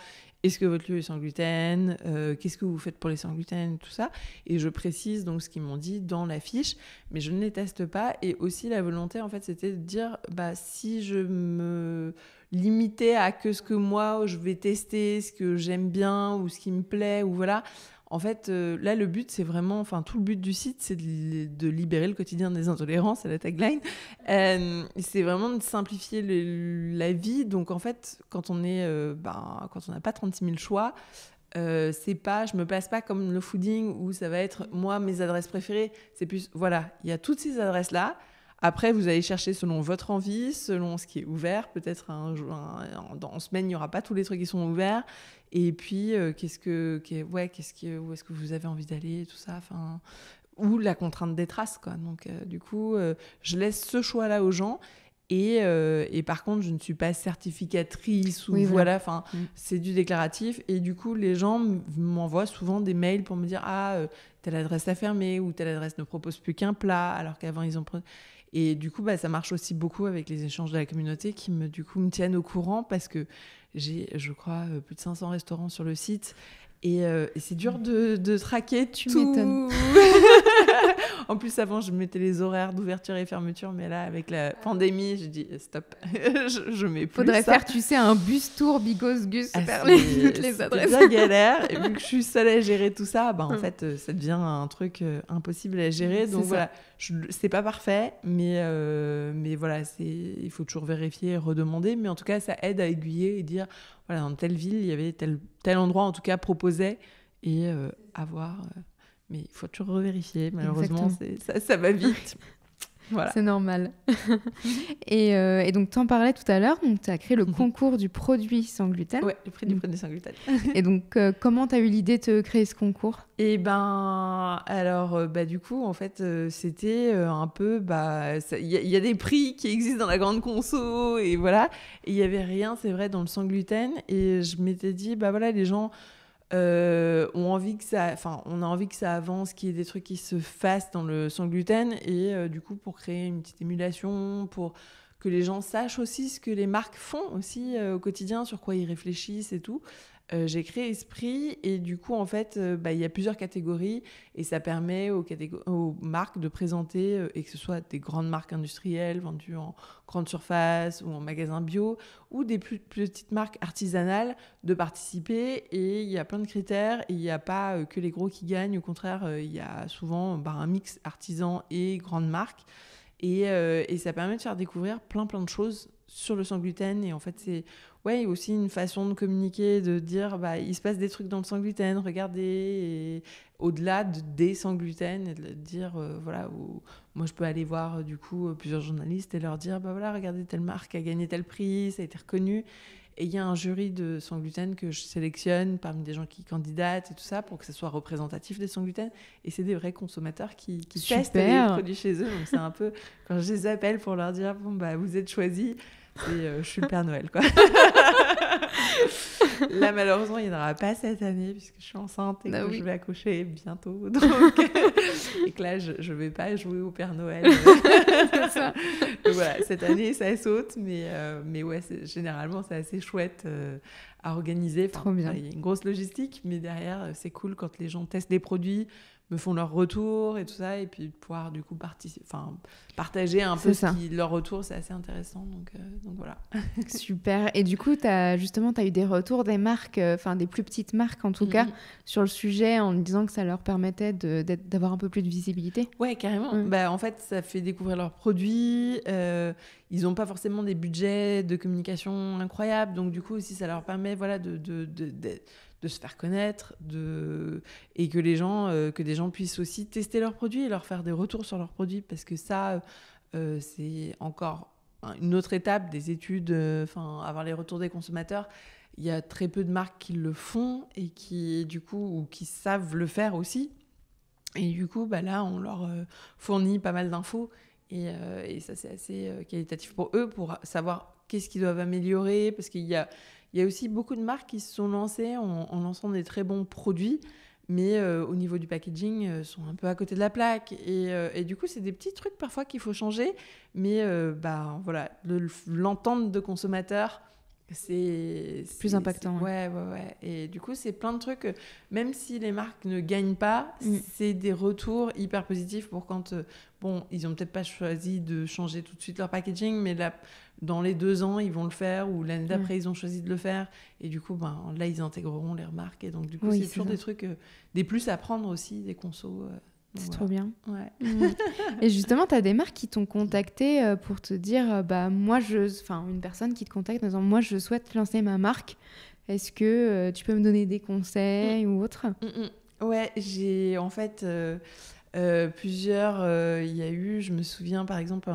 Speaker 5: est-ce que votre lieu est sans gluten ? Qu'est-ce que vous faites pour les sans gluten ? Tout ça. Et je précise donc ce qu'ils m'ont dit dans la fiche, mais je ne les teste pas. Et aussi, la volonté, en fait, c'était de dire, si je me limitais à que ce que moi, je vais tester, ce que j'aime bien ou ce qui me plaît, ou voilà... En fait, là, le but, c'est vraiment... Enfin, tout le but du site, c'est de libérer le quotidien des intolérants, c'est la tagline. C'est vraiment de simplifier la vie. Donc, en fait, quand on n'a pas 36 000 choix, c'est pas... Je me place pas comme le fooding où ça va être, moi, mes adresses préférées. C'est plus, voilà, il y a toutes ces adresses-là. Après, vous allez chercher selon votre envie, selon ce qui est ouvert. Peut-être en semaine, il n'y aura pas tous les trucs qui sont ouverts. Et puis, où est-ce que vous avez envie d'aller, tout ça. Enfin, ou la contrainte des traces, quoi. Donc, du coup, je laisse ce choix-là aux gens. Et par contre, je ne suis pas certificatrice ou voilà. Enfin, c'est du déclaratif. Et du coup, les gens m'envoient souvent des mails pour me dire telle adresse a fermé ou telle adresse ne propose plus qu'un plat, alors qu'avant ils ont... Et du coup, ça marche aussi beaucoup avec les échanges de la communauté qui me tiennent au courant parce que j'ai, je crois, plus de 500 restaurants sur le site. Et c'est dur de traquer
Speaker 4: tu
Speaker 5: tout.
Speaker 4: m'étonnes.
Speaker 5: En plus, avant, je mettais les horaires d'ouverture et fermeture, mais là, avec la pandémie, j'ai dit stop, je mets plus
Speaker 4: Faudrait
Speaker 5: ça.
Speaker 4: faire, tu sais, un bus tour Bigos Gus vers toutes les adresses.
Speaker 5: C'est bien galère. Et vu que je suis seule à gérer tout ça, en fait, ça devient un truc impossible à gérer. Donc voilà, c'est pas parfait, mais voilà, il faut toujours vérifier et redemander. Mais en tout cas, ça aide à aiguiller et dire, voilà, dans telle ville, il y avait tel endroit, en tout cas, proposait et à voir. Mais il faut toujours revérifier. Malheureusement, ça va vite. Voilà.
Speaker 4: C'est normal. Et donc, tu en parlais tout à l'heure. Tu as créé le concours du produit sans gluten.
Speaker 5: Oui, le prix du produit sans gluten.
Speaker 4: Et donc, comment tu as eu l'idée de créer ce concours ?
Speaker 5: Et alors, du coup, en fait, c'était un peu... Il y a des prix qui existent dans la grande conso, et voilà. Et il n'y avait rien, c'est vrai, dans le sans gluten. Et je m'étais dit, voilà, les gens... on a envie que ça avance, qu'il y ait des trucs qui se fassent dans le sans gluten et du coup pour créer une petite émulation, pour que les gens sachent aussi ce que les marques font aussi au quotidien, sur quoi ils réfléchissent et tout. J'ai créé Esprit et du coup en fait il y a plusieurs catégories et ça permet aux marques de présenter et que ce soit des grandes marques industrielles vendues en grande surface ou en magasin bio ou des plus petites marques artisanales de participer. Et il y a plein de critères et il n'y a pas que les gros qui gagnent, au contraire il y a souvent un mix artisan et grandes marques et ça permet de faire découvrir plein de choses sur le sans gluten. Et en fait c'est aussi une façon de communiquer, de dire il se passe des trucs dans le sans gluten, regardez, et au-delà des sans gluten, et de dire moi je peux aller voir du coup plusieurs journalistes et leur dire voilà, regardez, telle marque a gagné tel prix, ça a été reconnu. Et il y a un jury de sans gluten que je sélectionne parmi des gens qui candidatent et tout ça pour que ça soit représentatif des sans gluten. Et c'est des vrais consommateurs qui testent les produits chez eux. Donc c'est un peu, quand je les appelle pour leur dire vous êtes choisis, et je suis le Père Noël, quoi. Là, malheureusement, il n'y en aura pas cette année puisque je suis enceinte et que je vais accoucher bientôt. Donc, et que là, je ne vais pas jouer au Père Noël.
Speaker 4: C'est ça.
Speaker 5: Donc voilà, cette année, ça saute. Mais ouais, généralement, c'est assez chouette à organiser.
Speaker 4: Trop bien.
Speaker 5: Il y a une grosse logistique, mais derrière, c'est cool quand les gens testent des produits, me font leur retour et tout ça, et puis de pouvoir du coup partager un peu leur retour, c'est assez intéressant, donc voilà.
Speaker 4: Super. Et du coup, tu as eu des retours des marques, des plus petites marques en tout cas, sur le sujet, en disant que ça leur permettait d'avoir un peu plus de visibilité.
Speaker 5: Ouais, carrément. En fait, ça fait découvrir leurs produits, ils n'ont pas forcément des budgets de communication incroyables, donc du coup aussi ça leur permet de se faire connaître, et que des gens puissent aussi tester leurs produits et leur faire des retours sur leurs produits, parce que ça, c'est encore une autre étape des études, avoir les retours des consommateurs. Il y a très peu de marques qui le font et qui savent le faire aussi. Et du coup, là, on leur fournit pas mal d'infos et ça, c'est assez qualitatif pour eux, pour savoir qu'est-ce qu'ils doivent améliorer, parce qu'il y a aussi beaucoup de marques qui se sont lancées en lançant des très bons produits, mais au niveau du packaging, sont un peu à côté de la plaque. Et du coup, c'est des petits trucs parfois qu'il faut changer, mais voilà, l'entente de consommateurs c'est
Speaker 4: plus impactant.
Speaker 5: Ouais. Et du coup, c'est plein de trucs. Même si les marques ne gagnent pas, c'est des retours hyper positifs pour quand... ils ont peut-être pas choisi de changer tout de suite leur packaging, mais là, dans les 2 ans, ils vont le faire, ou l'année d'après, ils ont choisi de le faire. Et du coup, là, ils intégreront les remarques. Et donc, du coup, c'est toujours des trucs, des plus à prendre aussi, des consos.
Speaker 4: C'est trop bien.
Speaker 5: Ouais.
Speaker 4: Et justement, tu as des marques qui t'ont contacté pour te dire, une personne qui te contacte en disant, moi, je souhaite lancer ma marque. Est-ce que tu peux me donner des conseils ou autre ?
Speaker 5: Ouais, j'ai en fait plusieurs. Il y a eu, je me souviens par exemple,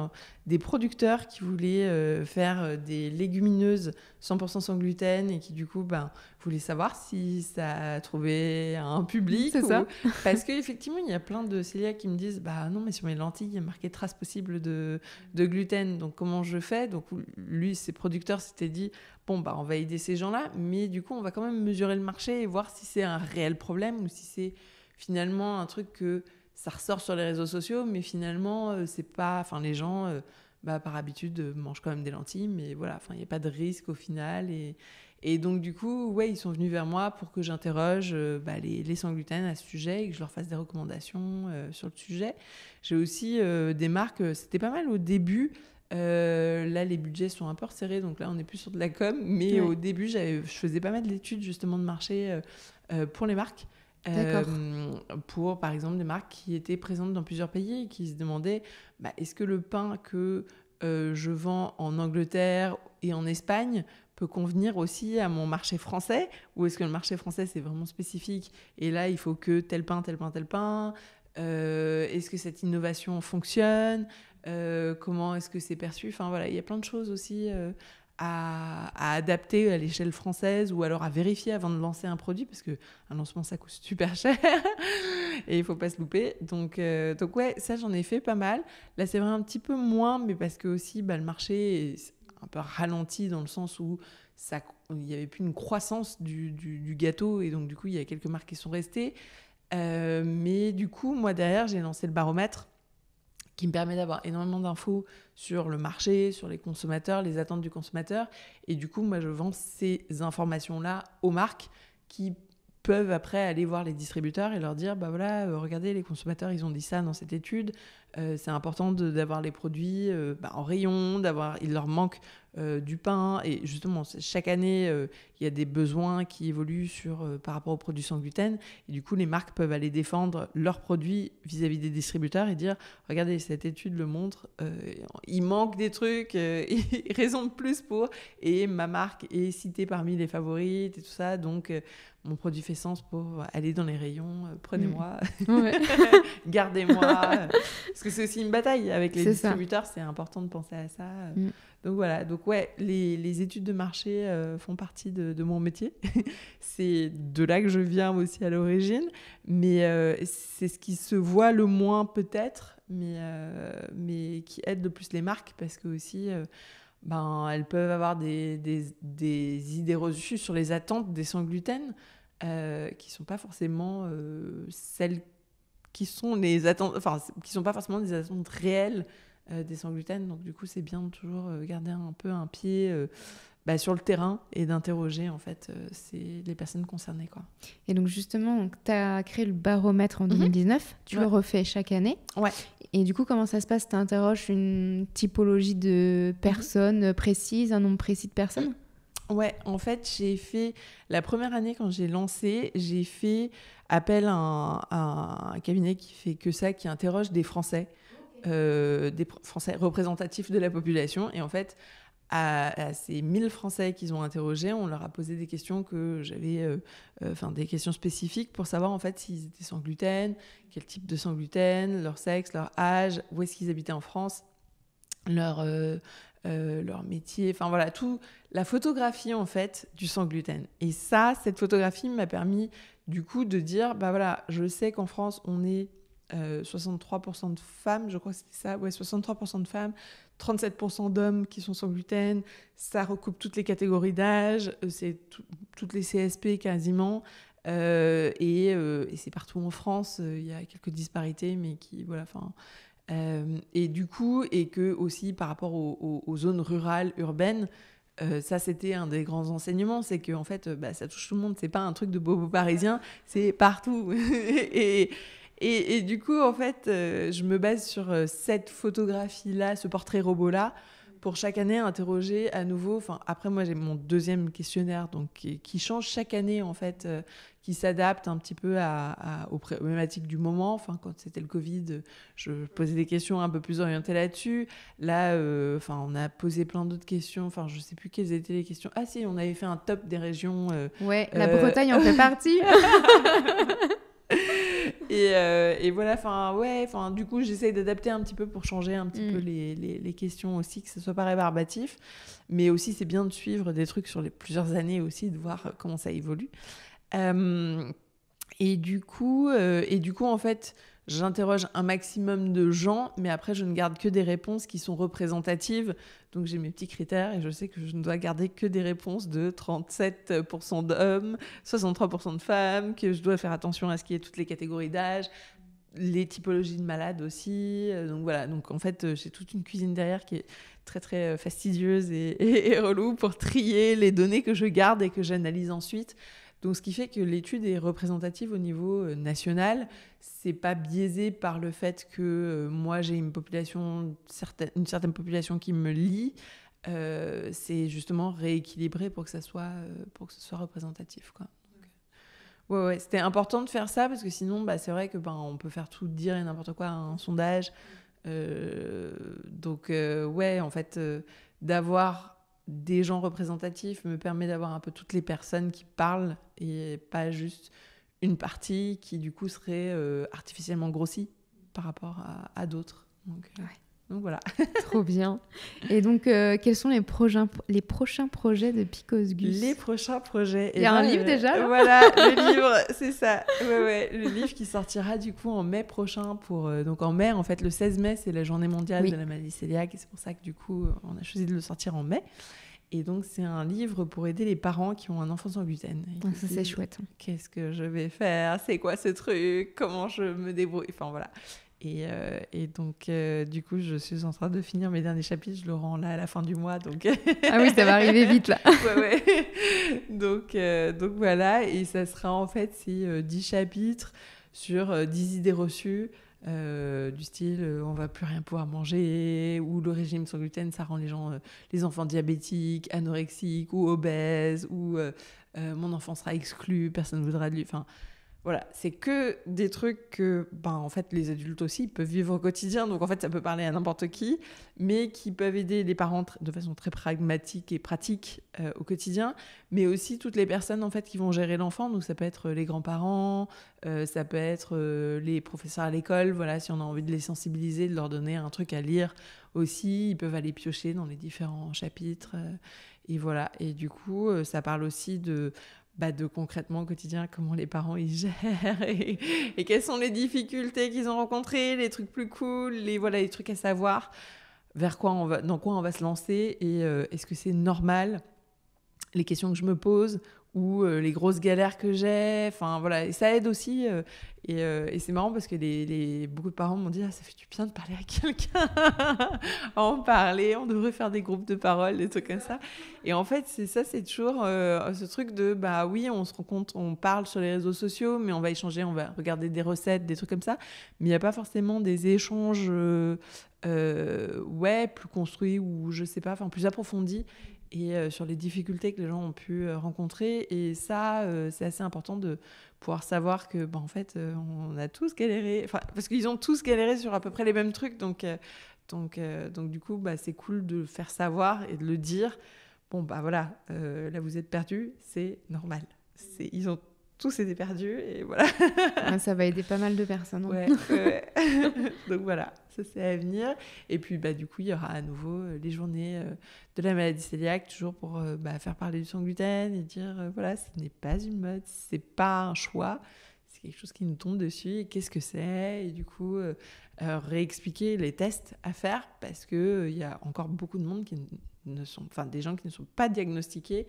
Speaker 5: des producteurs qui voulaient faire des légumineuses 100% sans gluten et qui du coup voulaient savoir si ça a trouvé un public.
Speaker 4: C'est ça.
Speaker 5: Parce qu'effectivement, il y a plein de cœliaques qui me disent non, mais sur mes lentilles, il y a marqué trace possible de gluten. Donc comment je fais ? Donc lui, ses producteurs s'étaient dit on va aider ces gens-là, mais du coup, on va quand même mesurer le marché et voir si c'est un réel problème ou si c'est finalement un truc que ça ressort sur les réseaux sociaux, mais finalement, c'est pas... Enfin, les gens, par habitude, mangent quand même des lentilles, mais voilà, il n'y a pas de risque au final. Et donc, du coup, ils sont venus vers moi pour que j'interroge les sans gluten à ce sujet et que je leur fasse des recommandations sur le sujet. J'ai aussi des marques, c'était pas mal au début. Là, les budgets sont un peu resserrés, donc là, on n'est plus sur de la com. Mais au début, je faisais pas mal d'études justement de marché pour les marques. Pour, par exemple, des marques qui étaient présentes dans plusieurs pays et qui se demandaient est-ce que le pain que je vends en Angleterre et en Espagne peut convenir aussi à mon marché français, ou est-ce que le marché français, c'est vraiment spécifique et là, il faut que tel pain, est-ce que cette innovation fonctionne, comment est-ce que c'est perçu, enfin voilà, il y a plein de choses aussi à adapter à l'échelle française ou alors à vérifier avant de lancer un produit parce qu'un lancement ça coûte super cher et il faut pas se louper, donc ouais, ça j'en ai fait pas mal. Là c'est vrai un petit peu moins, mais parce que aussi le marché est un peu ralenti dans le sens où il n'y avait plus une croissance du gâteau et donc du coup il y a quelques marques qui sont restées, mais du coup moi derrière j'ai lancé le baromètre qui me permet d'avoir énormément d'infos sur le marché, sur les consommateurs, les attentes du consommateur. Et du coup, moi, je vends ces informations-là aux marques qui peuvent après aller voir les distributeurs et leur dire, regardez, les consommateurs, ils ont dit ça dans cette étude. C'est important d'avoir les produits en rayon, il leur manque du pain. Et justement, chaque année, il y a des besoins qui évoluent par rapport aux produits sans gluten. Et du coup, les marques peuvent aller défendre leurs produits vis-à-vis des distributeurs et dire, regardez, cette étude le montre, il manque des trucs, raison de plus pour... Et ma marque est citée parmi les favorites et tout ça, donc... mon produit fait sens pour aller dans les rayons, prenez-moi, gardez-moi. Parce que c'est aussi une bataille avec les distributeurs, c'est important de penser à ça. Donc voilà, les études de marché font partie de mon métier. C'est de là que je viens aussi à l'origine, mais c'est ce qui se voit le moins peut-être, mais qui aide le plus les marques parce que aussi... elles peuvent avoir des idées reçues sur les attentes des sans gluten qui sont pas forcément celles qui sont les attentes, qui sont pas forcément des attentes réelles des sans gluten. Donc du coup, c'est bien de toujours garder un peu un pied sur le terrain et d'interroger en fait les personnes concernées, quoi.
Speaker 4: Et donc justement, tu as créé le baromètre en 2019, tu le refais chaque année.
Speaker 5: Ouais.
Speaker 4: Et du coup, comment ça se passe ? Tu interroges une typologie de personnes précises, un nombre précis de personnes ?
Speaker 5: Ouais, en fait, j'ai fait... La première année, quand j'ai lancé, j'ai fait appel à un cabinet qui fait que ça, qui interroge des Français, des Français représentatifs de la population. Et en fait, à ces 1000 Français qu'ils ont interrogés, on leur a posé des questions que j'avais... des questions spécifiques pour savoir, en fait, s'ils étaient sans gluten, quel type de sans gluten, leur sexe, leur âge, où est-ce qu'ils habitaient en France, leur métier, enfin voilà, tout, la photographie en fait du sans gluten. Et cette photographie m'a permis du coup de dire, je sais qu'en France on est 63% de femmes, je crois que c'était ça, 63% de femmes, 37% d'hommes qui sont sans gluten, ça recoupe toutes les catégories d'âge, c'est toutes les CSP quasiment, et c'est partout en France, il y a quelques disparités, mais qui, et du coup, et que aussi par rapport aux zones rurales, urbaines, Ça, c'était un des grands enseignements, c'est que en fait, ça touche tout le monde. C'est pas un truc de bobo parisien, c'est partout. et du coup, en fait, je me base sur cette photographie-là, ce portrait robot-là, pour chaque année interroger à nouveau. Enfin, après, moi, j'ai mon deuxième questionnaire, donc qui change chaque année, en fait, qui s'adapte un petit peu aux problématiques du moment. Enfin, quand c'était le Covid, je posais des questions un peu plus orientées là-dessus. Là, on a posé plein d'autres questions. Enfin, je sais plus quelles étaient les questions. Ah si, on avait fait un top des régions.
Speaker 4: Ouais, la Bretagne en fait partie.
Speaker 5: Et voilà, du coup, j'essaye d'adapter un petit peu pour changer un petit peu les questions aussi, que ce soit pas rébarbatif. Mais aussi, c'est bien de suivre des trucs sur les plusieurs années aussi, de voir comment ça évolue. Et du coup, en fait, j'interroge un maximum de gens, mais après, je ne garde que des réponses qui sont représentatives. Donc, j'ai mes petits critères et je sais que je ne dois garder que des réponses de 37% d'hommes, 63% de femmes, que je dois faire attention à ce qu'il y ait toutes les catégories d'âge, les typologies de malades aussi. Donc, voilà. Donc, en fait, j'ai toute une cuisine derrière qui est très, très fastidieuse et relou pour trier les données que je garde et que j'analyse ensuite. Donc, ce qui fait que l'étude est représentative au niveau national. C'est pas biaisé par le fait que moi, j'ai une certaine population qui me lit. C'est justement rééquilibré pour que ça soit représentatif, quoi. Donc, ouais, c'était important de faire ça parce que sinon, c'est vrai que on peut faire tout dire et n'importe quoi à un sondage. En fait, d'avoir des gens représentatifs me permet d'avoir un peu toutes les personnes qui parlent et pas juste une partie qui du coup serait artificiellement grossie par rapport à d'autres. Donc voilà.
Speaker 4: Trop bien. Et donc, quels sont les prochains projets de Picos Gus ?
Speaker 5: Les prochains projets.
Speaker 4: Il y a un livre déjà là ?
Speaker 5: Voilà, le livre, c'est ça. Ouais, le livre qui sortira du coup en mai prochain. Donc en mai, en fait, le 16 mai, c'est la journée mondiale de la maladie cœliaque. Et c'est pour ça que du coup, on a choisi de le sortir en mai. Et donc, c'est un livre pour aider les parents qui ont un enfant sans gluten.
Speaker 4: Ça, c'est chouette.
Speaker 5: Qu'est-ce que je vais faire ? C'est quoi ce truc ? Comment je me débrouille ? Enfin, voilà. Et donc, du coup, je suis en train de finir mes derniers chapitres. Je le rends là à la fin du mois. Donc...
Speaker 4: Ah oui, ça va arriver vite, là.
Speaker 5: ouais. Donc, voilà. Et ça sera, en fait, c'est 10 chapitres sur 10 idées reçues. Du style on va plus rien pouvoir manger, ou le régime sans gluten ça rend les enfants diabétiques, anorexiques ou obèses, ou mon enfant sera exclu, personne ne voudra de lui. Enfin voilà, c'est que des trucs que en fait les adultes aussi peuvent vivre au quotidien, donc en fait ça peut parler à n'importe qui, mais qui peuvent aider les parents de façon très pragmatique et pratique au quotidien, mais aussi toutes les personnes en fait qui vont gérer l'enfant. Donc ça peut être les grands-parents, ça peut être les professeurs à l'école, voilà, si on a envie de les sensibiliser, de leur donner un truc à lire aussi, ils peuvent aller piocher dans les différents chapitres, et voilà. Et du coup ça parle aussi de concrètement au quotidien, comment les parents ils gèrent et quelles sont les difficultés qu'ils ont rencontrées, les trucs plus cool, les trucs à savoir, dans quoi on va se lancer, et est-ce que c'est normal, les questions que je me pose, ou les grosses galères que j'ai, enfin voilà. Et ça aide aussi, et c'est marrant parce que beaucoup de parents m'ont dit ça fait du bien de parler à quelqu'un, en parler, on devrait faire des groupes de parole, des trucs comme ça. Et en fait c'est toujours ce truc de oui, on se rend compte, on parle sur les réseaux sociaux, mais on va échanger, on va regarder des recettes, des trucs comme ça, mais il n'y a pas forcément des échanges plus construits, ou je sais pas, plus approfondis, et sur les difficultés que les gens ont pu rencontrer. Et ça, c'est assez important de pouvoir savoir que, en fait, on a tous galéré, parce qu'ils ont tous galéré sur à peu près les mêmes trucs, donc du coup, c'est cool de le faire savoir et de le dire. Voilà, là vous êtes perdus, c'est normal. Ils ont tous été perdus, et voilà.
Speaker 4: Ça va aider pas mal de personnes.
Speaker 5: Ouais. Donc voilà, ça c'est à venir. Et puis du coup, il y aura à nouveau les journées de la maladie cœliaque, toujours pour faire parler du sans gluten et dire voilà, ce n'est pas une mode, c'est pas un choix, c'est quelque chose qui nous tombe dessus, et qu'est-ce que c'est, et du coup réexpliquer les tests à faire, parce que il y a encore beaucoup de monde des gens qui ne sont pas diagnostiqués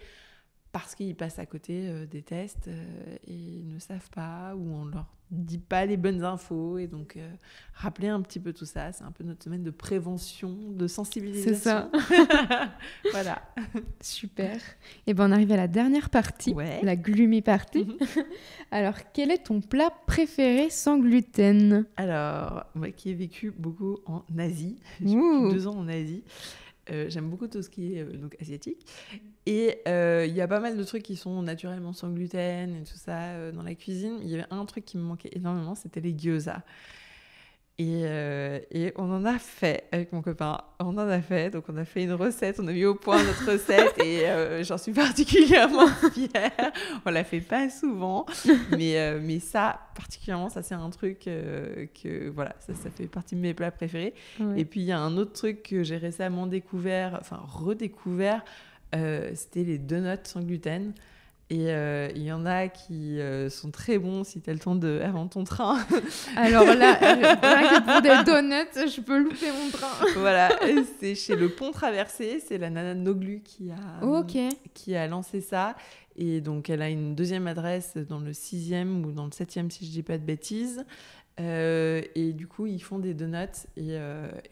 Speaker 5: parce qu'ils passent à côté des tests et ils ne savent pas, ou on leur dit pas les bonnes infos. Et donc, rappeler un petit peu tout ça, c'est un peu notre semaine de prévention, de sensibilisation.
Speaker 4: C'est ça.
Speaker 5: Voilà.
Speaker 4: Super. Et ben on arrive à la dernière partie, la gloomy party. Alors, quel est ton plat préféré sans gluten ?
Speaker 5: Alors, moi qui ai vécu beaucoup en Asie, j'ai vécu 2 ans en Asie, j'aime beaucoup tout ce qui est donc asiatique. Et il y a pas mal de trucs qui sont naturellement sans gluten et tout ça dans la cuisine. Il y avait un truc qui me manquait énormément, c'était les gyoza. Et on en a fait avec mon copain. On en a fait, donc on a fait une recette, on a mis au point notre recette et j'en suis particulièrement fière. On la fait pas souvent, mais ça, particulièrement, ça c'est un truc que voilà, ça fait partie de mes plats préférés. Ouais. Et puis il y a un autre truc que j'ai récemment redécouvert, c'était les donuts sans gluten. Et il y en a qui sont très bons si tu as le temps avant ton train.
Speaker 4: Alors là, rien que pour des donuts, je peux louper mon train.
Speaker 5: Voilà, c'est chez Le Pont Traversé, c'est la nana Noglu qui a lancé ça. Et donc, elle a une deuxième adresse dans le 6e ou dans le 7e, si je dis pas de bêtises. Et du coup, ils font des donuts et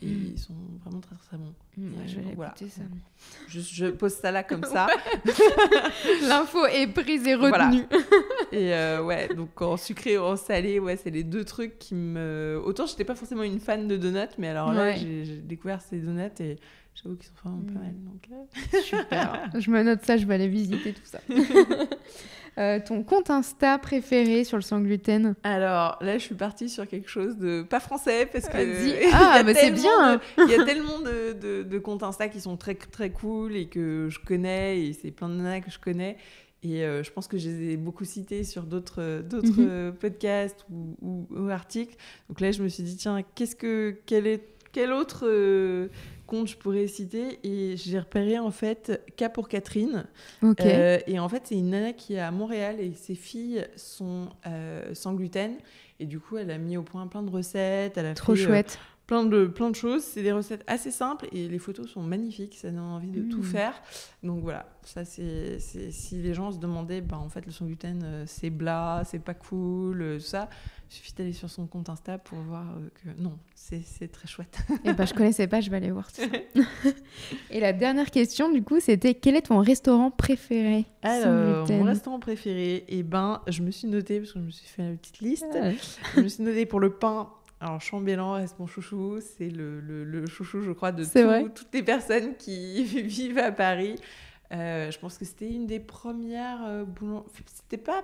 Speaker 5: ils sont vraiment très très bons.
Speaker 4: Je vais écouter ça.
Speaker 5: Je pose ça là comme ça.
Speaker 4: L'info est prise et retenue.
Speaker 5: Voilà. Et donc en sucré ou en salé, c'est les 2 trucs qui me... Autant je n'étais pas forcément une fan de donuts, mais alors là, j'ai découvert ces donuts et j'avoue qu'ils sont vraiment pas mal. Donc,
Speaker 4: super. Je me note ça, je vais aller visiter tout ça. Ton compte Insta préféré sur le sans gluten ?
Speaker 5: Alors là, je suis partie sur quelque chose de pas français parce que
Speaker 4: c'est bien.
Speaker 5: Il y a tellement de comptes Insta qui sont très très cool et que je connais, et c'est plein de nanas que je connais. Et je pense que je les ai beaucoup cités sur d'autres podcasts ou articles. Donc là, je me suis dit, tiens, quel autre compte je pourrais citer ? Et j'ai repéré en fait K pour Catherine. Et en fait, c'est une nana qui est à Montréal et ses filles sont sans gluten. Et du coup, elle a mis au point plein de recettes. Elle a
Speaker 4: Trop chouette.
Speaker 5: Plein de choses. C'est des recettes assez simples et les photos sont magnifiques. Ça donne envie de tout faire. Donc voilà, ça c'est si les gens se demandaient, en fait, le sans gluten, c'est blas, c'est pas cool, tout ça. Il suffit d'aller sur son compte Insta pour voir que non, c'est très chouette.
Speaker 4: Et je connaissais pas, je vais aller voir tout ça. Et la dernière question, du coup, c'était quel est ton restaurant préféré ?
Speaker 5: Alors, mon restaurant préféré, je me suis notée, parce que je me suis fait une petite liste. Je me suis notée pour le pain. Alors, Chambellan reste mon chouchou. C'est le chouchou, je crois, de toutes les personnes qui vivent à Paris. Je pense que c'était une des premières boulangeries. C'était pas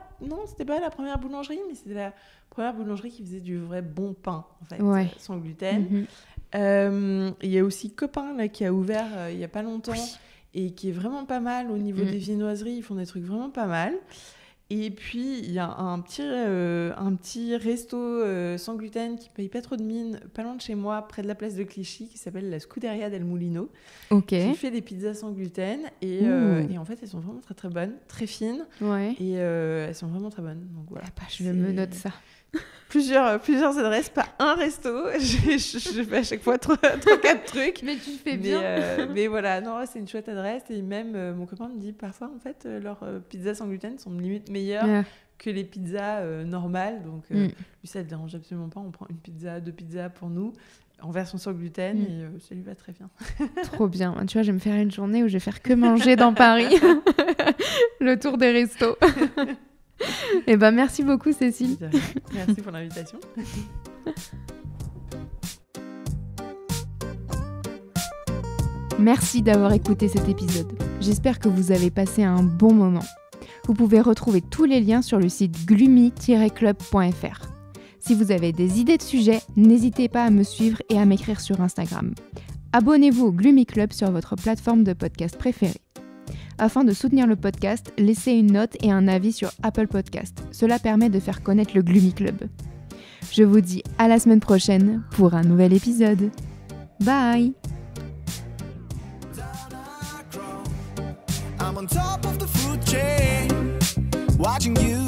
Speaker 5: la première boulangerie, mais c'était la première boulangerie qui faisait du vrai bon pain, en fait, sans gluten. Il y a aussi Copain là, qui a ouvert il y a pas longtemps et qui est vraiment pas mal au niveau des viennoiseries. Ils font des trucs vraiment pas mal. Et puis, il y a un petit resto sans gluten qui paye pas trop de mine, pas loin de chez moi, près de la place de Clichy, qui s'appelle la Scuderia del Mulino, qui fait des pizzas sans gluten. Et en fait, elles sont vraiment très, très bonnes, très fines. Et elles sont vraiment très bonnes. Donc, voilà.
Speaker 4: Je me note ça.
Speaker 5: Plusieurs adresses, pas un resto. Je fais à chaque fois 3-4 trucs.
Speaker 4: Mais tu fais bien.
Speaker 5: Mais voilà, non, c'est une chouette adresse. Et même, mon copain me dit parfois, en fait, leurs pizzas sans gluten sont limite meilleures que les pizzas normales. Donc, lui, ça ne le dérange absolument pas. On prend 2 pizzas pour nous en version sans gluten et ça lui va très bien.
Speaker 4: Trop bien. Tu vois, je vais me faire une journée où je vais faire que manger dans Paris. Le tour des restos. Et merci beaucoup, Cécile.
Speaker 5: Merci pour l'invitation.
Speaker 4: Merci d'avoir écouté cet épisode. J'espère que vous avez passé un bon moment. Vous pouvez retrouver tous les liens sur le site gloomy-club.fr. Si vous avez des idées de sujets, n'hésitez pas à me suivre et à m'écrire sur Instagram. Abonnez-vous au Gloomy Club sur votre plateforme de podcast préférée. Afin de soutenir le podcast, laissez une note et un avis sur Apple Podcast. Cela permet de faire connaître le Gloomy Club. Je vous dis à la semaine prochaine pour un nouvel épisode. Bye! I'm on top of the food chain, watching you